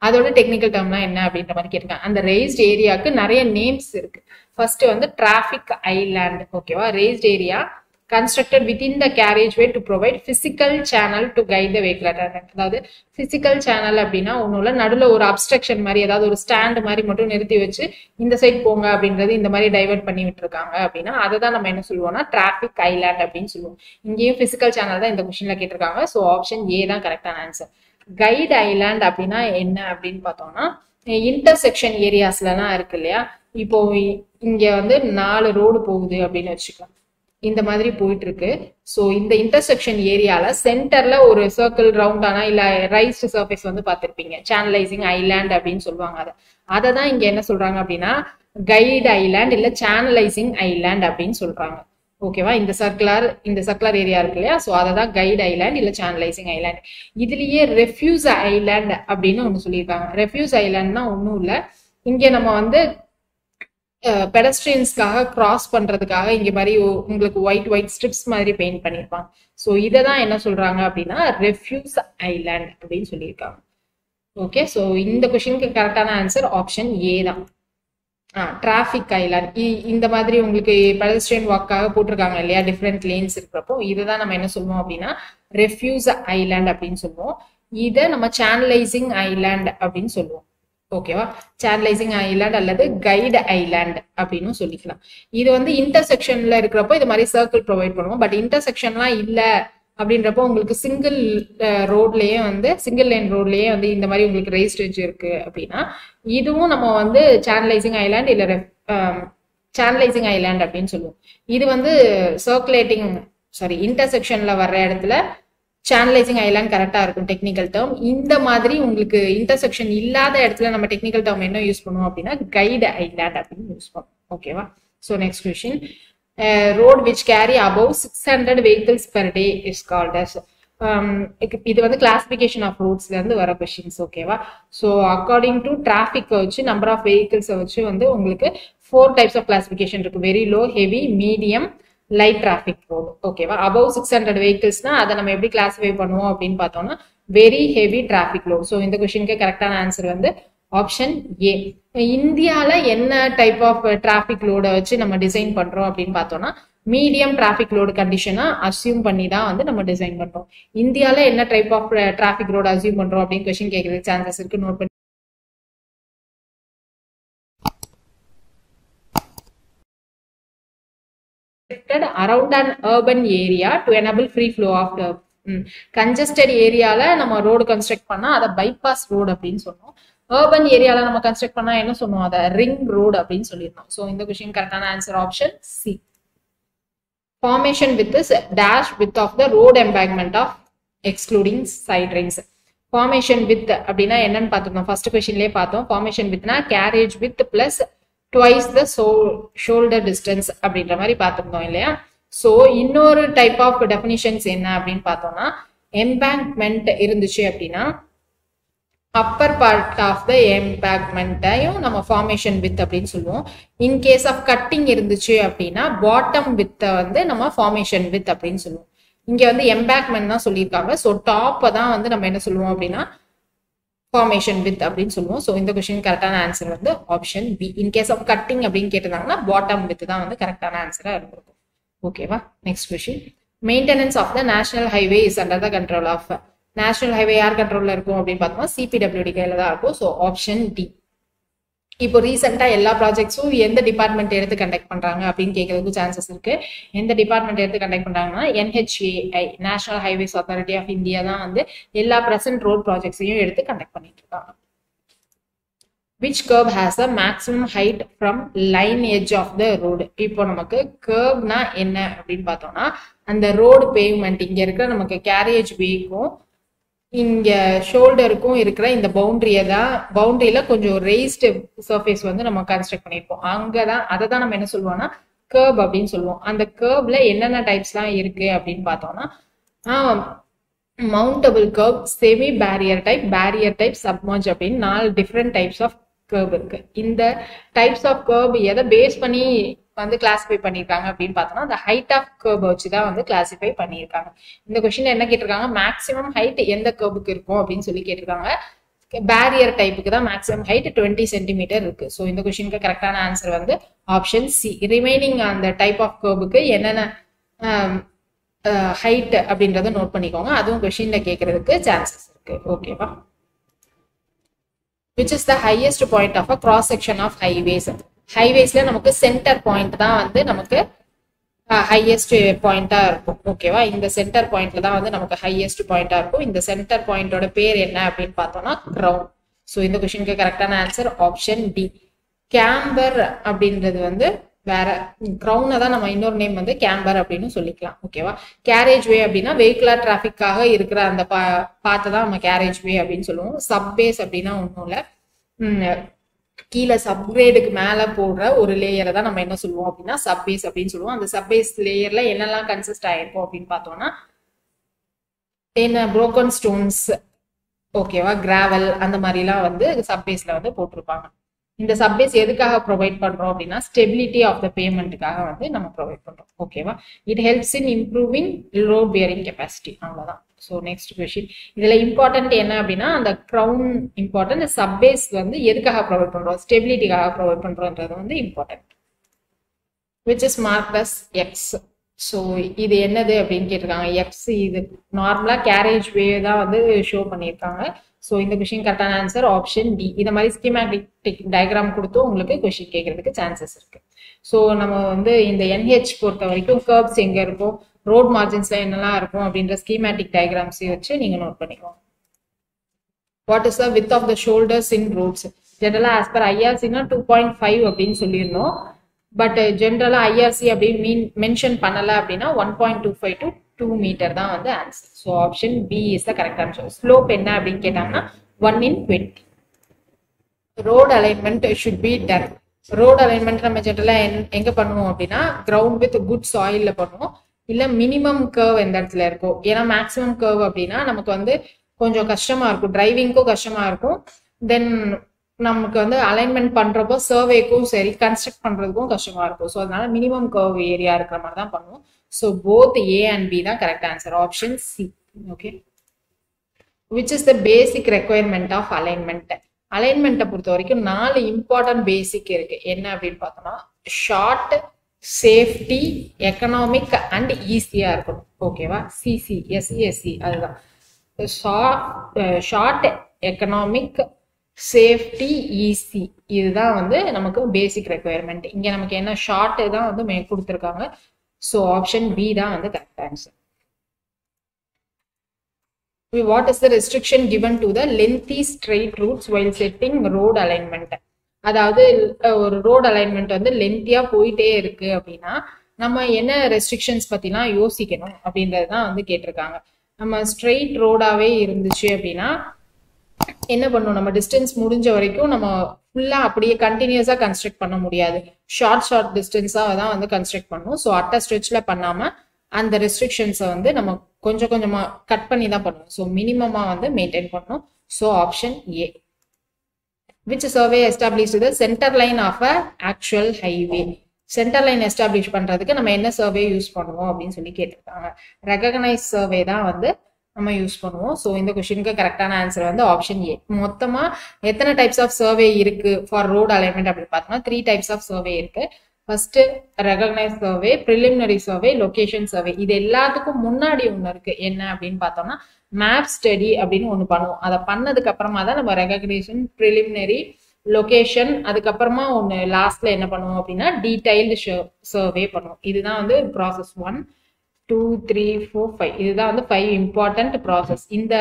அதோட டெக்னிக்கல் டேர்ம்லாம் என்ன அப்படின்ற மாதிரி கேட்டிருக்காங்க. அந்த ரெய்ஸ்ட் ஏரியாவுக்கு நிறைய நேம்ஸ் இருக்கு. ஃபர்ஸ்ட் வந்து டிராபிக் ஐலாண்ட். ஓகேவா, raised area constructed within the carriageway to provide physical channel to guide the vehicle. அதாவது physical channel அப்படின்னா ஒண்ணுல நடுவில் ஒரு அப்ஸ்ட்ரக்ஷன் மாதிரி, ஏதாவது ஒரு ஸ்டாண்ட் மாதிரி மட்டும் நிறுத்தி வச்சு இந்த சைட் போங்க அப்படின்றது இந்த மாதிரி டைவர்ட் பண்ணி விட்டுருக்காங்க அப்படின்னா அதை தான் நம்ம என்ன சொல்லுவோம்னா டிராபிக் ஐலாண்ட் அப்படின்னு சொல்லுவோம். இங்கேயும் பிசிக்கல் சேனல் தான் இந்த கொஸ்டின்ல கேட்டிருக்காங்க. ஸோ ஆப்ஷன் ஏ தான் கரெக்டான ஆன்சர். கைட் ஐலாண்ட் அப்படின்னா என்ன அப்படின்னு பார்த்தோம்னா இன்டர்செக்ஷன் ஏரியாஸ்லாம் இருக்கு இல்லையா. இப்போ இங்க வந்து 4 ரோடு போகுது அப்படின்னு வச்சுக்கலாம், இந்த மாதிரி போயிட்டு இருக்கு. ஸோ இந்த இன்டர்செக்ஷன் ஏரியால சென்டர்ல ஒரு சர்க்கிள் ரவுண்டானா இல்ல ரைஸ்ட் சர்ஃபேஸ் வந்து பார்த்திருப்பீங்க, சேனலைசிங் ஐலாண்ட் அப்படின்னு சொல்லுவாங்க. அதை தான் இங்க என்ன சொல்றாங்க அப்படின்னா கைட் ஐலாண்ட் இல்ல சேனலைசிங் ஐலாண்ட் அப்படின்னு சொல்றாங்க. ஓகேவா, இந்த சர்க்குலர் ஏரியா இருக்கு இல்லையா, ஸோ அதை தான் கைட் ஐலாண்ட் இல்ல சேனலைசிங் ஐலாண்ட். இதுலயே ரெஃப்யூஸ் ஐலாண்ட் அப்படின்னு ஒண்ணு சொல்லியிருக்காங்க. ரெஃப்யூஸ் ஐலாண்ட்னா ஒன்றும் இல்லை, இங்க நம்ம வந்து பெடஸ்ட்ரியன்ஸ்க்காக கிராஸ் பண்றதுக்காக இங்க மாதிரி உங்களுக்கு ஒயிட் ஸ்ட்ரிப்ஸ் மாதிரி பெயிண்ட் பண்ணிருப்பாங்க. ஸோ இதை தான் என்ன சொல்றாங்க அப்படின்னா ரெஃப்யூஸ் ஐலாண்ட் அப்படின்னு சொல்லியிருக்காங்க. ஓகே, ஸோ இந்த கொஸ்டினுக்கு கரெக்டான ஆன்சர் ஆப்ஷன் ஏ தான். டிராபிக் ஐலாண்ட் இந்த மாதிரி உங்களுக்கு பெடஸ்ட்ரியன் வாக்காக போட்டிருக்காங்க இல்லையா, டிஃப்ரெண்ட் லேன்ஸ் இருக்கிறப்போ இதுதான் நம்ம என்ன சொல்லுவோம் அப்படின்னா ரெஃப்யூஸ் ஐலாண்ட் அப்படின்னு சொல்லுவோம். இதை நம்ம சேனலைசிங் ஐலாண்ட் அப்படின்னு சொல்லுவோம். ஓகேவா, சேனலைசிங் ஐலாண்ட் அல்லது கைடு ஐலாண்ட் அப்படின்னு சொல்லிக்கலாம். இது வந்து இன்டர்செக்ஷன்ல இருக்கிறப்போ இது மாதிரி சர்க்கிள் ப்ரொவைட் பண்ணுவோம். பட் இன்டர்செக்ஷன்லாம் இல்ல அப்படின்றப்போ உங்களுக்கு சிங்கிள் லேன் ரோட்லயே வந்து இந்த மாதிரி உங்களுக்கு ரெய்ஸ்டேஜ் இருக்கு அப்படின்னா இதுவும் நம்ம வந்து சேனலைசிங் ஐலாண்ட் இல்ல சேனலைசிங் ஐலாண்ட் அப்படின்னு சொல்லுவோம். இது வந்து இன்டர்செக்ஷன்ல வர்ற இடத்துல சேனலைசிங் ஐலாண்ட் கரெக்டா இருக்கும் டெக்னிக்கல் டேர்ம். இந்த மாதிரி உங்களுக்கு இன்டர்செக்ஷன் இல்லாத இடத்துல நம்ம டெக்னிக்கல் டேர்ம் என்ன யூஸ் பண்ணுவோம் அப்படின்னா கைடு ஐலாண்ட் அப்படின்னு யூஸ் பண்ணுவோம். ஓகேவா, so next question, road which carry above 600 vehicles per day is called as. இது வந்து கிளாசிபிகேஷன் ஆஃப் ரோட்ஸ்ல இருந்து வர கொஸ்டின்ஸ். ஓகேவா, ஸோ அக்கார்டிங் டு டிராபிக் வச்சு நம்பர் ஆஃப் வெஹிக்கிள்ஸ் வச்சு வந்து உங்களுக்கு 4 டைப்ஸ் ஆஃப் கிளாசிபிகேஷன் இருக்கு. Very low, heavy, medium, light traffic road. ஓகேவா, அபவ் 600 vehiclesனா அதை நம்ம எப்படி கிளாசிஃபை பண்ணுவோம் அப்படின்னு பார்த்தோம்னா very heavy traffic load. So இந்த கொஸ்டினுக்கு கரெக்டான ஆன்சர் வந்து ஆப்ஷன் ஏ. இந்தியால என்ன டைப் ஆஃப் டிராபிக் லோட வச்சு நம்ம டிசைன் பண்றோம் அப்படின்னு பார்த்தோம்னா மீடியம் டிராபிக் லோடு கண்டிஷனா அசியூம் பண்ணி தான் வந்து நம்ம டிசைன் பண்றோம். இந்தியால என்ன type of traffic load assume பண்றோம் அப்படின்னு கொஸ்டின் கேட்கறதுக்கு சான்சஸ் இருக்கு, நோட் பண்ணி. Around an urban area to enable free flow of the congested ஏரியால நம்ம ரோடு கன்ஸ்ட்ரக்ட் பண்ணா அதை பைபாஸ் ரோடு அப்படின்னு சொன்னோம். urban ஏரியால நம்ம கன்ஸ்ட்ரக்ட் பண்ணா என்ன சொன்னோம், அதை ரிங் ரோடு அப்படின்னு சொல்லியிருந்தோம். ஸோ இந்த கொஸ்டின் கரெக்டான answer option C. formation with this dash width of the road embankment of excluding side rings. formation width அப்படின்னா என்னன்னு பார்த்துருந்தோம், ஃபர்ஸ்ட் கொஸ்டின்லயே பார்த்தோம். formation widthனா carriage width plus twice the shoulder distance அப்படின்ற மாதிரி பார்த்துருந்தோம் இல்லையா. ஸோ இன்னொரு டைப் ஆஃப் டெஃபினிஷன்ஸ் என்ன அப்படின்னு பார்த்தோம்னா எம்பேங்க்மெண்ட் இருந்துச்சு அப்படின்னா அப்பர் பார்ட் ஆஃப் த எம்பேங்க்மெண்ட்டையும் நம்ம ஃபார்மேஷன் வித் அப்படின்னு சொல்லுவோம். இன் கேஸ் ஆஃப் கட்டிங் இருந்துச்சு அப்படின்னா பாட்டம் வித்தை வந்து நம்ம ஃபார்மேஷன் வித் அப்படின்னு சொல்லுவோம். இங்க வந்து எம்பேங்க்மெண்ட் தான் சொல்லியிருக்காங்க. ஸோ டாப்பை தான் வந்து நம்ம என்ன சொல்லுவோம் அப்படின்னா ஃபார்மேஷன் வித் அப்படின்னு சொல்லுவோம். ஸோ இந்த கொஸ்டின் கரெக்டான ஆன்சர் வந்து option B. In case of cutting அப்படின்னு கேட்டிருந்தாங்கன்னா பாட்டம் வித் தான் வந்து கரெக்டான ஆன்சரா இருந்திருக்கும். ஓகேவா, next question, maintenance of the national highway is under the control of. National highway யார் கண்ட்ரோல்ல இருக்கும் அப்படின்னு பார்த்தோம்னா சிபிடபிள்யூடி கையில தான் இருக்கும். So option D. இப்போ ரீசெண்டா எல்லா ப்ராஜெக்ட்ஸும் எந்த டிபார்ட்மெண்ட் எடுத்து கண்டக்ட் பண்றாங்க அப்படின்னு கேட்கறதுக்கு சான்சஸ் இருக்கு. எந்த டிபார்ட்மெண்ட் எடுத்து கண்டக்ட் பண்றாங்கன்னா NHAI, national highways authority of India தான் வந்து எல்லா பிரசன்ட் ரோட் ப்ராஜெக்ட்ஸையும் எடுத்து கண்டக்ட் பண்ணிட்டு இருக்காங்க. Which curve has a maximum height from line edge of the road? இப்போ நமக்கு கர்வ்னா என்ன அப்படின்னு பார்த்தோம்னா அந்த ரோடு பேவ்மெண்ட் இங்க இருக்கிற நமக்கு கேரியேஜ் வேக்கும் இங்க ஷோல்டருக்கும் இருக்கிற இந்த பவுண்டரியில கொஞ்சம் ரெய்ஸ்டு சர்ஃபேஸ் வந்து நம்ம கன்ஸ்ட்ரக்ட் பண்ணிருப்போம். அங்கதான் அதை தான் நம்ம என்ன சொல்லுவோம்னா கர்வ் அப்படின்னு சொல்லுவோம். அந்த கர்வ்ல என்னென்ன டைப்ஸ் எல்லாம் இருக்கு அப்படின்னு பார்த்தோம்னா mountable curve, semi barrier type, barrier type, submerge அப்படின்னு 4 டிஃப்ரெண்ட் டைப்ஸ் ஆஃப் கர்வ் இருக்கு. இந்த டைப்ஸ் ஆஃப் கர்வ் எதை பேஸ் பண்ணி வந்து கிளாசிஃபை பண்ணியிருக்காங்க அப்படின்னு பார்த்தோம்னா அந்த ஹைட் ஆஃப் கர்வ் வச்சு தான் வந்து கிளாசிஃபை பண்ணியிருக்காங்க. இந்த கொஸ்டின் என்ன கேட்டிருக்காங்க, மேக்ஸிமம் ஹைட் எந்த கர்வுக்கு இருக்கும் அப்படின்னு சொல்லி கேட்டிருக்காங்க. பேரியர் டைப்புக்கு தான் மேக்ஸிமம் ஹைட் 20 சென்டிமீட்டர் இருக்கு. ஸோ இந்த கொஸ்டினுக்கு கரெக்டான ஆன்சர் வந்து ஆப்ஷன் சி. ரிமைனிங் அந்த டைப் ஆஃப் கர்வுக்கு என்னென்ன ஹைட் அப்படின்றத நோட் பண்ணிக்கோங்க. அதுவும் கொஸ்டின்ல கேட்கறதுக்கு சான்சஸ் இருக்கு. ஓகேவா? which is the highest point of a cross section of highways. ஹைவேஸ்ல நமக்கு சென்டர் பாயிண்ட் தான் வந்து நமக்கு ஹையஸ்ட் பாயிண்டா இருக்கும். ஓகேவா? இந்த சென்டர் பாயிண்ட்ல தான் வந்து நமக்கு ஹையஸ்ட் பாயிண்டா இருக்கும். இந்த சென்டர் பாயிண்டோட பேர் என்ன அப்படின்னு பார்த்தோம்னா கிரவுன். ஸோ இந்த கொஸ்டினுக்கு கரெக்டான ஆன்சர் ஆப்ஷன் டி. கேம்பர் அப்படின்றது வந்து வேற, கிரவுனை தான் நம்ம இன்னொரு நேம் வந்து கேம்பர் அப்படின்னு சொல்லிக்கலாம். ஓகேவா? கேரேஜ் வே அப்படின்னா வெஹிகுலர் டிராபிக்காக இருக்கிற அந்த பாத்தை தான் நம்ம கேரேஜ் வே அப்படின்னு சொல்லுவோம். சப்பேஸ் அப்படின்னா ஒன்றும் இல்லை, கீழே சப்கிரேடுக்கு மேல போடுற ஒரு லேயரை தான் நம்ம என்ன சொல்லுவோம் அப்படின்னா சப்பேஸ் அப்படின்னு சொல்லுவோம். அந்த சப்பேஸ் லேயர்ல என்னெல்லாம் கன்சிஸ்ட் ஆயிருக்கும் அப்படின்னு பார்த்தோம்னா என்ன, புரோக்கன் ஸ்டோன்ஸ், ஓகேவா, கிராவல், அந்த மாதிரிலாம் வந்து சப்பேஸ்ல வந்து போட்டிருப்பாங்க. இந்த சப்பேஸ் எதுக்காக ப்ரொவைட் பண்றோம் அப்படின்னா ஸ்டெபிலிட்டி ஆஃப் த பேமெண்ட்டுக்காக வந்து நம்ம ப்ரொவைட் பண்றோம். ஓகேவா? It helps in improving road bearing capacity. அவ்வளவுதான். ஸோ நெக்ஸ்ட் கொஸ்டின், இதுல இம்பார்ட்டன்ட் என்ன அப்படின்னா அந்த கிரவுன் இம்பார்ட்டன்ட், சப்பேஸ் வந்து எதுக்காக ப்ரொவைட் பண்றோம், ஸ்டெபிலிட்டிக்காக ப்ரொவைட் பண்றோம்ன்றது வந்து important. which is marked as X. So இது என்னது அப்படின்னு கேட்டிருக்காங்க. எக்ஸ் இது நார்மலா கேரேஜ் வே தான் வந்து ஷோ பண்ணியிருக்காங்க. ஸோ இந்த கொஸ்டின் கரெக்டான ஆன்சர் ஆப்ஷன் டி. இந்த மாதிரி ஸ்கீமேட்டிக் டயக்ராம் கொடுத்து உங்களுக்கு கொஸ்டின் கேட்கறதுக்கு சான்சஸ் இருக்கு. ஸோ நம்ம வந்து இந்த NH பொறுத்த வரைக்கும் கர்வ்ஸ் எங்க இருக்கும், ரோட் மார்ஜின்ஸ்ல என்னெல்லாம் இருக்கும் அப்படின்ற ஸ்கீமேட்டிக் டயக்ராம்ஸ் வச்சு நீங்க நோட் பண்ணிக்கோங்க. What is the width of the shoulders in roads? ஜெனரலா ஆஸ் பர் ஐஆர்சினா 2.5 அப்படின்னு சொல்லியிருந்தோம். பட் ஜென்ரலா ஐஆர்சி அப்படின்னு மென்ஷன் பண்ணல அப்படின்னா 1.25 to 2 மீட்டர் தான் வந்து answer. So option B is the correct answer. Slope என்ன அப்படின்னு கேட்டாங்கன்னா 1/20. Road alignment should be done. Road alignment நம்ம ஜென்ரலா எங்க பண்ணுவோம் அப்படின்னா கிரவுண்ட் வித் குட் சாயில்ல பண்ணுவோம். இல்ல மினிமம் கர்வ் எந்த இடத்துல இருக்கும். ஏன்னா மேக்ஸிமம் கர்வ் அப்படின்னா நமக்கு வந்து கொஞ்சம் கஷ்டமா இருக்கும், டிரைவிங்க்கும் கஷ்டமா இருக்கும். தென் நமக்கு வந்து அலைன்மெண்ட் பண்றப்போ சர்வேக்கும் சரி கன்ஸ்ட்ரக்ட் பண்றதுக்கும் கஷ்டமா இருக்கும். ஸோ அதனால மினிமம் கர்வ் ஏரியா இருக்கிற மாதிரி தான் பண்ணுவோம். So both A and B தான் correct answer option C. Okay, which is the basic requirement of alignment? அலைன்மெண்ட்டை பொறுத்த வரைக்கும் 4 இம்பார்ட்டன்ட் பேசிக் இருக்கு. என்ன அப்படின்னு பார்த்தோம்னா ஷார்ட், சேஃப்டி, எக்கனாமிக் அண்ட் ஈஸியா இருக்கணும். ஓகேவா? சிசி, எஸ்சி, அதுதான் ஷார்ட், எக்கனாமிக், சேஃப்டி, ஈஸி. இதுதான் வந்து நமக்கு பேசிக் ரெக்குயர்மெண்ட். இங்க நமக்கு என்ன ஷார்ட் தான் வந்து கொடுத்துருக்காங்க. ஸோ ஆப்ஷன் பி தான் வந்து correct answer. What is the restriction given to the lengthy straight routes while setting road alignment? அதாவது ஒரு ரோட் அலைன்மெண்ட் வந்து லென்த்தியா போயிட்டே இருக்கு அப்படின்னா நம்ம என்ன ரெஸ்ட்ரிக்ஷன்ஸ் பத்திலாம் யோசிக்கணும் அப்படின்றது தான் வந்து கேட்டிருக்காங்க. நம்ம ஸ்ட்ரெயிட் ரோடாவே இருந்துச்சு அப்படின்னா என்ன பண்ணும், நம்ம டிஸ்டன்ஸ் முடிஞ்ச வரைக்கும் நம்ம ஃபுல்லா அப்படியே கண்டினியூஸா கன்ஸ்ட்ரக்ட் பண்ண முடியாது. ஷார்ட் டிஸ்டன்ஸா தான் வந்து கன்ஸ்ட்ரக்ட் பண்ணும். ஸோ அட்ட ஸ்ட்ரெச்ல பண்ணாம அந்த ரெஸ்ட்ரிக்ஷன்ஸை வந்து நம்ம கொஞ்சம் கொஞ்சமா கட் பண்ணி தான் பண்ணுவோம். ஸோ மினிமமா வந்து மெயின்டைன் பண்ணணும். So option A. which survey established the center line of a actual highway? Centre line establish பண்றதுக்கு நம்ம என்ன சர்வே யூஸ் பண்ணுவோம் அப்படின்னு சொல்லி கேட்டிருக்காங்க. ரெகக்னைஸ் சர்வே தான் வந்து நம்ம யூஸ் பண்ணுவோம். ஸோ இந்த கொஸ்டினுக்கு கரெக்டான ஆன்சர் வந்து ஆப்ஷன் ஏ. மொத்தமா எத்தனை டைப்ஸ் ஆஃப் சர்வே இருக்கு ஃபார் ரோட் அலைன்மெண்ட் அப்படின்னு பார்த்தோம்னா 3 டைப்ஸ் ஆஃப் சர்வே இருக்கு. First recognise survey, preliminary survey, location survey. இது எல்லாத்துக்கும் முன்னாடி ஒன்று இருக்கு. என்ன அப்படின்னு பார்த்தோம்னா மேப் ஸ்டடி அப்படின்னு ஒன்று பண்ணுவோம். அதை பண்ணதுக்கு அப்புறமா தான் நம்ம ரெகக்னேஷன், ப்ரிலிமினரி, லொகேஷன், அதுக்கப்புறமா ஒன்று லாஸ்ட்ல என்ன பண்ணுவோம் அப்படின்னா டீடைல்டு சர்வே பண்ணுவோம். இதுதான் வந்து ப்ராசஸ் 1, 2, 3, 4, 5. இதுதான் வந்து 5 இம்பார்ட்டன்ட் ப்ராசஸ். இந்த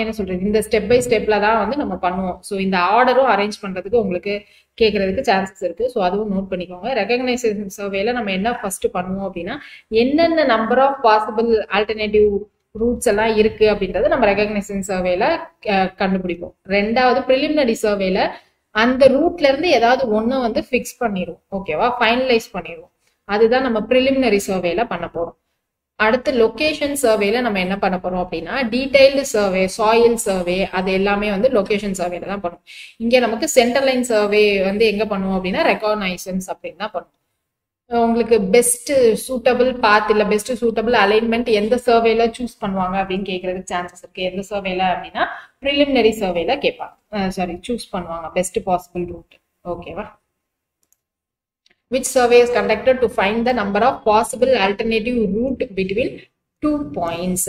என்ன சொல்றது, இந்த ஸ்டெப் பை ஸ்டெப்ல தான் வந்து நம்ம பண்ணுவோம். ஸோ இந்த ஆர்டரும் அரேஞ்ச் பண்றதுக்கு உங்களுக்கு கேட்கறதுக்கு சான்சஸ் இருக்கு. ஸோ அதுவும் நோட் பண்ணிக்கோங்க. ரெகக்னைசேஷன் சர்வேல நம்ம என்ன ஃபர்ஸ்ட் பண்ணுவோம் அப்படின்னா என்னென்ன number of possible alternative routes எல்லாம் இருக்கு அப்படின்றத நம்ம ரெகக்னைசேஷன் சர்வேல கண்டுபிடிப்போம். ரெண்டாவது ப்ரிலிமினரி சர்வேல அந்த ரூட்ல இருந்து ஏதாவது ஒண்ணு வந்து ஃபிக்ஸ் பண்ணிடுவோம். ஓகேவா? ஃபைனலைஸ் பண்ணிடுவோம். அதுதான் நம்ம ப்ரிலிமினரி சர்வேல பண்ண போறோம். அடுத்து லொகேஷன் சர்வேல நம்ம என்ன பண்ண போறோம் அப்படின்னா டீடைல்டு சர்வே, சாயில் சர்வே அது எல்லாமே வந்து லொகேஷன் சர்வேல தான் பண்ணுவோம். இங்க நமக்கு சென்டர் லைன் சர்வே வந்து எங்க பண்ணுவோம் அப்படின்னா ரெகக்னைசன்ஸ் அப்படின்னு தான் பண்ணுவோம். உங்களுக்கு பெஸ்ட் சூட்டபிள் பாத் இல்ல பெஸ்ட் சூட்டபிள் அலைன்மெண்ட் எந்த சர்வேல சூஸ் பண்ணுவாங்க அப்படின்னு கேட்கறதுக்கு சான்சஸ் இருக்கு. எந்த சர்வேல அப்படின்னா ப்ரிலிமினரி சர்வேல கேட்பாங்க, சாரி சூஸ் பண்ணுவாங்க பெஸ்ட் பாசிபிள் ரூட். ஓகேவா? Which survey is conducted to find the number of possible alternative route between 2 points.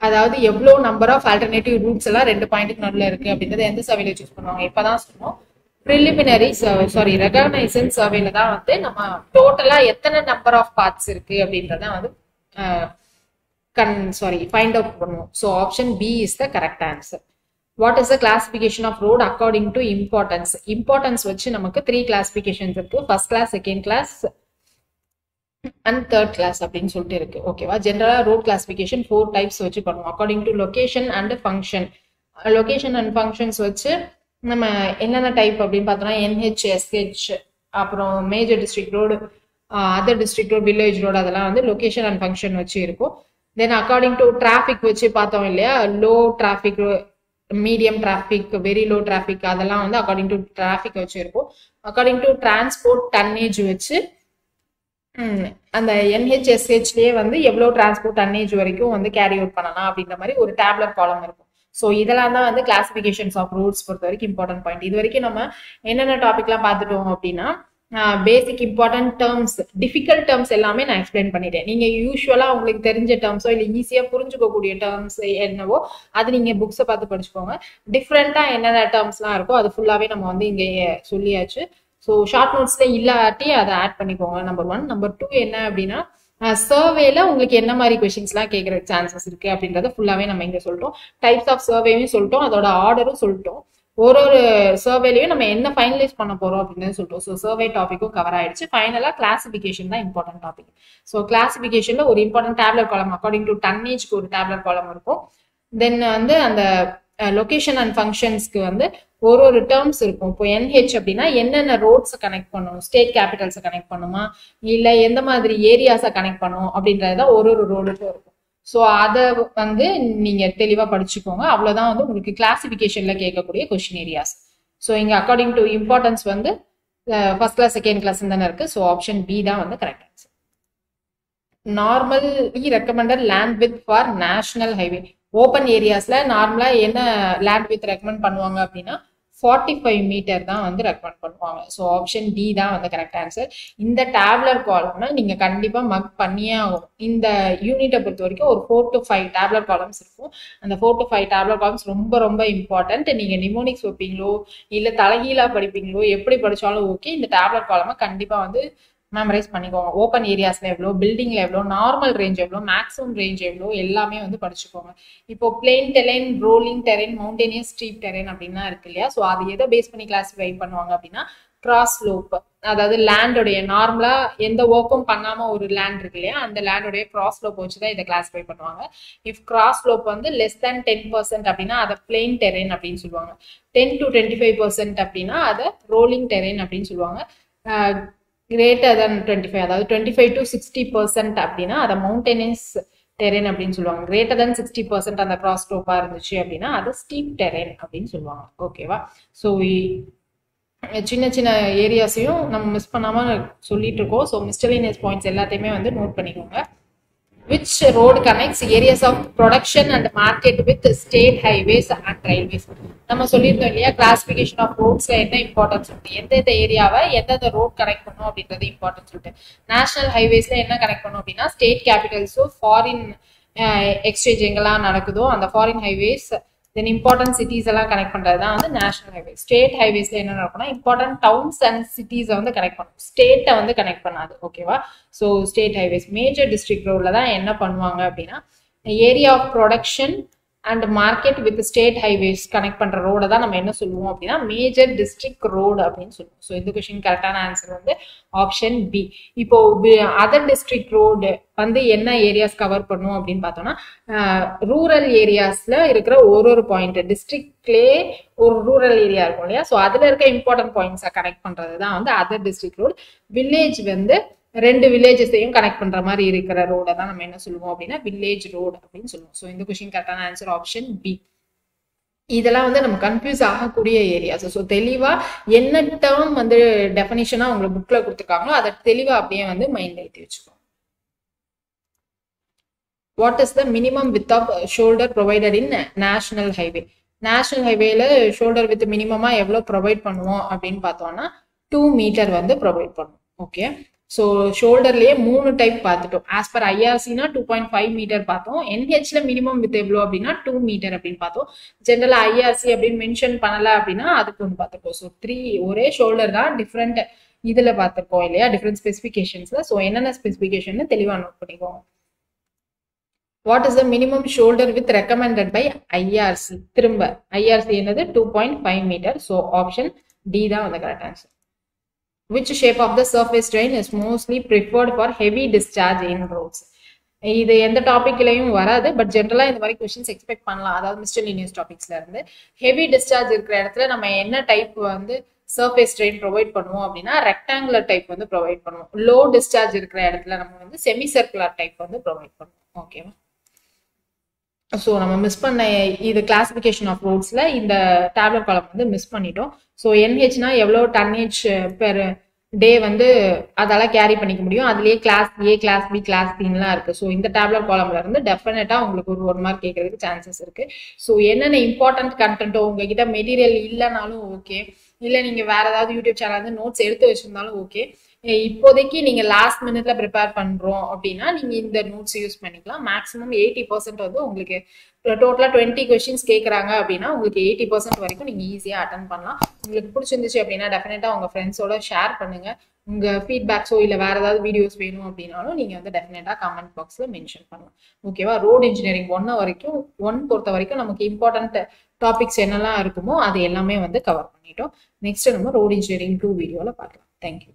அதாவது எவ்வளோ நம்பர் ஆஃப் ஆல்டர்னேட்டிவ் ரூட்ஸ் எல்லாம் 2 பாயிண்ட்டுக்கு நடுவில் இருக்கு அப்படின்றத எந்த சர்வேல சூஸ் பண்ணுவாங்க? இப்பதான் சொன்னோம் ப்ரிலிமினரி சாரி ரெகக்னைசன்ஸ் சர்வேல தான் வந்து நம்ம டோட்டலா எத்தனை நம்பர் ஆஃப் பாத்ஸ் இருக்கு அப்படின்றத வந்து ஃபைண்ட் அவுட் பண்ணுவோம். So option B is the correct answer. What is the classification of road according to importance? Importance வச்சு நமக்கு 3 classifications இருக்கு. First class, second class and third class அப்படின்னு சொல்லிட்டு இருக்கு. ஓகேவா? ஜெனரலா ரோட் கிளாசிபிகேஷன் 4 டைப்ஸ் வச்சு பண்ணுவோம். According to location and function. Location and functions வச்சு நம்ம என்னென்ன டைப் அப்படின்னு பார்த்தோம்னா NH, SH, அப்புறம் major district road, other district road, village road அதெல்லாம் வந்து லொகேஷன் அண்ட் ஃபங்க்ஷன் வச்சு இருக்கும். தென் அக்கார்டிங் டு டிராஃபிக் வச்சு பார்த்தோம் இல்லையா, low traffic, medium traffic, very low traffic அதெல்லாம் வந்து அக்கார்டிங் டு டிராஃபிக் வச்சு இருக்கும். அக்கார்டிங் டு டிரான்ஸ்போர்ட் டன்னேஜ் வச்சு அந்த NHSHலயே வந்து எவ்வளவு டிரான்ஸ்போர்ட் டன்னேஜ் வரைக்கும் வந்து கேரி அவுட் பண்ணலாம் அப்படின்ற மாதிரி ஒரு டேப்லெட் காலம் இருக்கும். ஸோ இதெல்லாம் தான் வந்து கிளாசிபிகேஷன்ஸ் ஆஃப் ரூட்ஸ் பொறுத்த வரைக்கும் இம்பார்ட்டன்ட் பாயிண்ட். இது வரைக்கும் நம்ம என்னென்ன டாபிக்லாம் பார்த்துட்டோம் அப்படின்னா பேசிக் இம்பார்ட்டன்ட் டேர்ம்ஸ், டிஃபிகல்ட் டேர்ம்ஸ் எல்லாமே நான் எக்ஸ்பிளைன் பண்ணிட்டேன். நீங்க யூஸ்வலா உங்களுக்கு தெரிஞ்ச டேர்ம்ஸோ இல்லை ஈஸியா புரிஞ்சுக்கக்கூடிய டேர்ம்ஸ் என்னவோ அது நீங்க புக்ஸை பார்த்து படிச்சுக்கோங்க. டிஃப்ரெண்டா என்னென்ன டேர்ம்ஸ்லாம் இருக்கோ அது ஃபுல்லாவே நம்ம வந்து இங்கே சொல்லியாச்சு. ஸோ ஷார்ட் நோட்ஸ்ல இல்லாட்டி அதை ஆட் பண்ணிக்கோங்க. நம்பர் 1. நம்பர் 2 என்ன அப்படின்னா சர்வேல உங்களுக்கு என்ன மாதிரி கொஸ்டின்ஸ்லாம் கேட்கற சான்சஸ் இருக்கு அப்படின்றத ஃபுல்லாவே நம்ம இங்க சொல்லிட்டோம். டைப்ஸ் ஆஃப் சர்வேயும் சொல்லிட்டோம், அதோட ஆர்டரும் சொல்லிட்டோம். ஒரு சர்வேலையும் நம்ம என்ன ஃபைனலைஸ் பண்ண போறோம் அப்படின்னு சொல்லிட்டோம். ஸோ சர்வே டாபிக்கும் கவர் ஆயிடுச்சு. ஃபைனலா கிளாசிபிகேஷன் தான் இம்பார்ட்டன்ட் டாபிக். ஸோ கிளாசிபிகேஷன்ல ஒரு இம்பார்ட்டன்ட் டேப்லெட் காலம் அக்கார்டிங் டு டன்னேஜ்க்கு ஒரு டேப்லெட் காலம் இருக்கும். தென் வந்து அந்த லொகேஷன் அண்ட் ஃபங்க்ஷன்ஸ்க்கு வந்து ஒரு டேர்ம்ஸ் இருக்கும். இப்போ NH அப்படின்னா என்னென்ன ரோட்ஸை கனெக்ட் பண்ணணும், ஸ்டேட் கேபிட்டல்ஸை கனெக்ட் பண்ணுமா இல்லை எந்த மாதிரி ஏரியாஸை கனெக்ட் பண்ணணும் அப்படின்றதுதான் ஒரு ரோடுக்கும் இருக்கும். ஸோ அதை வந்து நீங்க தெளிவா படிச்சுக்கோங்க. அவ்வளவுதான் வந்து உங்களுக்கு கிளாசிபிகேஷன்ல கேட்கக்கூடிய கொஸ்டின் ஏரியாஸ். ஸோ இங்க அக்கார்டிங் டு இம்பார்ட்டன்ஸ் வந்து ஃபர்ஸ்ட் கிளாஸ் செகண்ட் கிளாஸ் தானே இருக்கு. ஸோ ஆப்ஷன் பி தான் வந்து correct answer. Normally recommended land width for national highway. Open ஏரியாஸ்ல நார்மலா என்ன லேண்ட் வித் ரெக்கமெண்ட் பண்ணுவாங்க அப்படின்னா 45 மீட்டர் தான் வந்து ரெக்கமெண்ட் பண்ணுவாங்க. ஸோ ஆப்ஷன் டி தான் வந்து கரெக்ட் ஆன்சர். இந்த டேப்லர் காலம்னா நீங்க கண்டிப்பா மக் பண்ணியே ஆகும். இந்த யூனிட்டை பொறுத்த வரைக்கும் ஒரு 4 to 5 டேப்லர் காலம்ஸ் இருக்கும். அந்த 4 to 5 டேப்லர் காலம்ஸ் ரொம்ப ரொம்ப இம்பார்ட்டன்ட். நீங்க நிமோனிக்ஸ் வைப்பீங்களோ இல்ல தலைகீழா படிப்பீங்களோ எப்படி படிச்சாலும் ஓகே, இந்த டேப்லர் காலமை கண்டிப்பா வந்து மெமரைஸ் பண்ணிக்கோங்க. ஓப்பன் ஏரியாஸ்ல எவ்வளோ, பில்டிங்ல எவ்வளோ, நார்மல் ரேஞ்ச் எவ்வளோ, மேக்ஸிமம் ரேஞ்ச் எவ்வளோ எல்லாமே வந்து படிச்சுக்கோங்க. இப்போ plain terrain, rolling terrain, mountainous steep terrain அப்படின்னா இருக்கு இல்லையா. ஸோ அது எதை பேஸ் பண்ணி கிளாஸிஃபை பண்ணுவாங்க அப்படின்னா கிராஸ் ஸ்லோப், அதாவது லேண்டோடைய நார்மலா எந்த ஒர்க்கும் பண்ணாம ஒரு லேண்ட் இருக்கு இல்லையா, அந்த லேண்டோடைய கிராஸ் ஸ்லோப் வச்சுதான் இதை கிளாஸிஃபை பண்ணுவாங்க. இஃப் கிராஸ் ஸ்லோப் வந்து லெஸ் தேன் 10% அப்படின்னா அதை பிளெயின் டெரெயின் அப்படின்னு சொல்லுவாங்க. 10 to 25% அப்படின்னா அதை ரோலிங் டெரெயின் அப்படின்னு சொல்லுவாங்க. greater than 25 அதாவது 25 to 60% அப்படின்னா அதை மவுண்டேனியஸ் டெரெயின் அப்படின்னு சொல்லுவாங்க. greater than 60% அந்த கிராஸ் ஸ்லோப்பா இருந்துச்சு அப்படின்னா அது ஸ்டீப் டெரெயின் அப்படின்னு சொல்லுவாங்க. ஓகேவா? ஸோ சின்ன சின்ன ஏரியாஸையும் நம்ம மிஸ் பண்ணாம சொல்லிட்டு இருக்கோம். ஸோ மிஸ்டெலினியஸ் பாயிண்ட்ஸ் எல்லாத்தையுமே வந்து நோட் பண்ணிக்கோங்க. Which road connects areas of production and market with state highways and railways? நம்ம சொல்லியிருந்தோம் இல்லையா கிளாசிபிகேஷன் ஆஃப் ரோட்ஸ்ல என்ன இம்பார்ட்டன்ஸ் சொல்லிட்டு, எந்தெந்த ஏரியாவை எந்தெந்த ரோட் கனெக்ட் பண்ணும் அப்படின்றது இம்பார்ட்டன்ஸ் சொல்லிட்டு. நேஷனல் ஹைவேஸ்ல என்ன கனெக்ட் பண்ணும் அப்படின்னா ஸ்டேட் கேபிட்டல்ஸோ ஃபாரின் எக்ஸ்சேஞ்ச் எங்கெல்லாம் நடக்குதோ அந்த ஃபாரின் ஹைவேஸ், தென் இம்பார்ட்டன்ட் சிட்டிஸ் எல்லாம் கனெக்ட் பண்றது தான் வந்து நேஷனல் ஹைவே. ஸ்டேட் ஹைவேஸ்ல என்ன நடக்கும்னா இம்பார்ட்டன்ட் டவுன்ஸ் அண்ட் சிட்டிஸை வந்து கனெக்ட் பண்ணும், ஸ்டேட்டை வந்து கனெக்ட் பண்ணாது. ஓகேவா? So state highways. Major district ரோட்ல தான் என்ன பண்ணுவாங்க அப்படின்னா area of production and market with state highways connect பண்ற ரோட தான் நம்ம என்ன சொல்லுவோம் அப்படின்னா மேஜர் டிஸ்ட்ரிக்ட் ரோடு அப்படின்னு சொல்லுவோம். ஸோ இந்த கொஸ்டின் கரெக்டான ஆன்சர் வந்து ஆப்ஷன் பி. இப்போ அதர் டிஸ்ட்ரிக்ட் ரோடு வந்து என்ன ஏரியாஸ் கவர் பண்ணும் அப்படின்னு பார்த்தோம்னா ரூரல் ஏரியாஸ்ல இருக்கிற ஒரு பாயிண்ட், டிஸ்ட்ரிக்ட்லேயே ஒரு ரூரல் ஏரியா இருக்கும் இல்லையா, ஸோ அதுல இருக்க இம்பார்ட்டன்ட் பாயிண்ட்ஸை கனெக்ட் பண்றது தான் வந்து அதர் டிஸ்ட்ரிக்ட் ரோடு. வில்லேஜ் வந்து ரெண்டு வில்லேஜஸையும் கனெக்ட் பண்ற மாதிரி இருக்கிற ரோட தான் நம்ம என்ன சொல்லுவோம் அப்படின்னா வில்லேஜ் ரோடு அப்படின்னு சொல்லுவோம். ஸோ இந்த கொஸ்டின் கரெக்டான ஆன்சர் ஆப்ஷன் பி. இதெல்லாம் வந்து நம்ம கன்ஃபியூஸ் ஆகக்கூடிய ஏரியாஸ். ஸோ தெளிவா என்ன டேர்ம் வந்து டெஃபினிஷனா உங்களுக்கு புக்ல கொடுத்துருக்காங்களோ அதை தெளிவா அப்படியே வந்து மைண்ட்ல ஏற்றி வச்சுக்கோங்க. What is the minimum width of shoulder provided in national highway? National ஹைவேல ஷோல்டர் வித் மினிமமா எவ்வளோ ப்ரொவைட் பண்ணுவோம் அப்படின்னு பார்த்தோம்னா 2 மீட்டர் வந்து ப்ரொவைட் பண்ணுவோம். ஓகே, ஸோ ஷோல்டர்லயே 3 டைப் பார்த்துட்டோம். ஆஸ் பர் ஐஆர்சினா 2.5 மீட்டர் பார்த்தோம். என்ஹெச்ல மினிமம் வித் எவ்வளோ அப்படின்னா 2 மீட்டர் அப்படின்னு பார்த்தோம். ஜென்ரலா ஐஆர்சி அப்படின்னு மென்ஷன் பண்ணல அப்படின்னா அதுக்கு ஒன்று பார்த்துருக்கோம். ஸோ 3 ஒரே ஷோல்டர் தான் டிஃப்ரெண்ட் இதுல பார்த்துருக்கோம் இல்லையா, டிஃப்ரெண்ட் ஸ்பெசிஃபிகேஷன்ஸ்ல. ஸோ என்னென்ன ஸ்பெசிஃபிகேஷன் தெளிவாக நோட் பண்ணிக்கோங்க. What is the minimum shoulder width recommended by IRC? திரும்ப IRC என்னது 2.5 meter. So option D தான் the correct answer. Which shape of the surface drain is mostly preferred for heavy discharge in roads? இது எந்த டாபிக்லயும் வராது, but ஜென்ரலா இந்த மாதிரி questions expect பண்ணலாம். அதாவது மிஸ்டெலினியஸ் டாபிக்ஸ்ல இருந்து ஹெவி டிஸ்சார்ஜ் இருக்கிற இடத்துல நம்ம என்ன டைப் வந்து சர்ஃபேஸ் ட்ரெயின் ப்ரொவைட் பண்ணுவோம் அப்படின்னா ரெக்டாங்குலர் டைப் வந்து ப்ரொவைட் பண்ணுவோம். லோ டிஸ்சார்ஜ் இருக்கிற இடத்துல நம்ம வந்து செமி சர்க்குலர் டைப் வந்து ப்ரொவைட் பண்ணுவோம். ஓகேவா? ஸோ நம்ம மிஸ் பண்ண இது கிளாசிபிகேஷன் ஆஃப் ரோட்ஸ்ல இந்த டேப்லெட் காலம் வந்து மிஸ் பண்ணிட்டோம். ஸோ என்ஹெச்னா எவ்வளோ டன்னேஜ் பெர் டே வந்து அதெல்லாம் கேரி பண்ணிக்க முடியும். அதுலயே கிளாஸ் ஏ, கிளாஸ் பி, கிளாஸ் சின்லாம் இருக்கு. ஸோ இந்த டேப்லெட் காலம்ல இருந்து டெஃபினட்டா உங்களுக்கு ஒரு 1 மார்க் கேட்கறதுக்கு சான்சஸ் இருக்கு. ஸோ என்னென்ன இம்பார்ட்டன்ட் கண்டென்ட்டோ உங்ககிட்ட மெட்டீரியல் இல்லைனாலும் ஓகே, இல்லை நீங்க வேற ஏதாவது யூடியூப் சேனல் வந்து நோட்ஸ் எடுத்து வச்சிருந்தாலும் ஓகே, இப்போதைக்கு நீங்க லாஸ்ட் மினிட்ல ப்ரிப்பேர் பண்றோம் அப்படின்னா நீங்க இந்த நோட்ஸ் யூஸ் பண்ணிக்கலாம். மேக்ஸிமம் 80% வந்து உங்களுக்கு டோட்டலா 20 கொஸ்டின்ஸ் கேட்கறாங்க அப்படின்னா உங்களுக்கு 80% வரைக்கும் நீங்க ஈஸியா அட்டன் பண்ணலாம். உங்களுக்கு பிடிச்சிருந்துச்சு அப்படின்னா டெஃபினட்டா உங்க ஃப்ரெண்ட்ஸோட ஷேர் பண்ணுங்க. உங்க ஃபீட்பேக்ஸோ இல்ல வேற ஏதாவது வீடியோஸ் வேணும் அப்படின்னாலும் நீங்க வந்து டெஃபினட்டா கமெண்ட் பாக்ஸ்ல மென்ஷன் பண்ணலாம். ஓகேவா? ரோட் இன்ஜினியரிங் 1 பொறுத்த வரைக்கும் நமக்கு இம்பார்ட்டன்ட் டாபிக்ஸ் என்னெல்லாம் இருக்குமோ அது எல்லாமே வந்து கவர் பண்ணிட்டோம். நெக்ஸ்ட் நம்ம ரோட் இன்ஜினியரிங் 2 வீடியோல பார்க்கலாம். தேங்க்யூ.